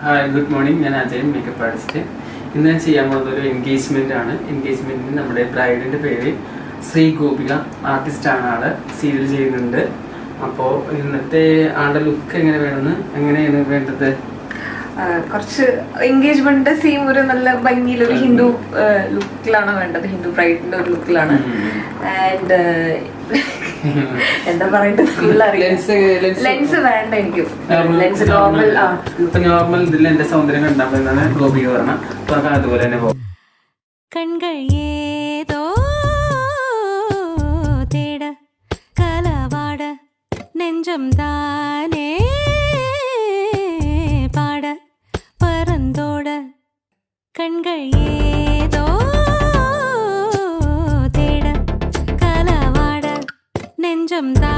Hi good morning. ഞാൻ Ajayan, makeup artist. ഇന്ന് ഞാൻ ചെയ്യാൻ പോകുന്നത് ഒരു എൻഗേജ്മെന്റ് ആണ്. എൻഗേജ്മെന്റിന് നമ്മുടെ ബ്രൈഡിന്റെ പേര് ശ്രീ ഗോപിക, ആർട്ടിസ്റ്റാണ്. ആള് സീരിയൽ ചെയ്യുന്നുണ്ട്. അപ്പോൾ ഇന്നത്തെ ആളുടെ ലുക്ക് എങ്ങനെയാണ് വേണ്ടത്? കുറച്ച് എൻഗേജ്മെന്റ് സെയിം ഒരു നല്ല ഭംഗിയിൽ ഒരു ഹിന്ദു ലുക്കിലാണ് വേണ്ടത്. ഹിന്ദു ബ്രൈഡിന്റെ ഒരു ലുക്കിലാണ്. ആൻഡ് എന്താ പറയേണ്ടത്, ലെൻസ് വേണ്ട എനിക്ക്. ലെൻസ് നോർമൽ ഇതിൽ എന്റെ സൗന്ദര്യം കണ്ടാൽ ഗോപിക പറഞ്ഞാൽ അപ്പൊ അതുപോലെ തന്നെ പോകും. കൺകൾ ഏതോ തേട കലവാട നെഞ്ചം താനേ പാട പറന്തോട കൺകൾ ഏതോ തേട കലവാട നെഞ്ചം താ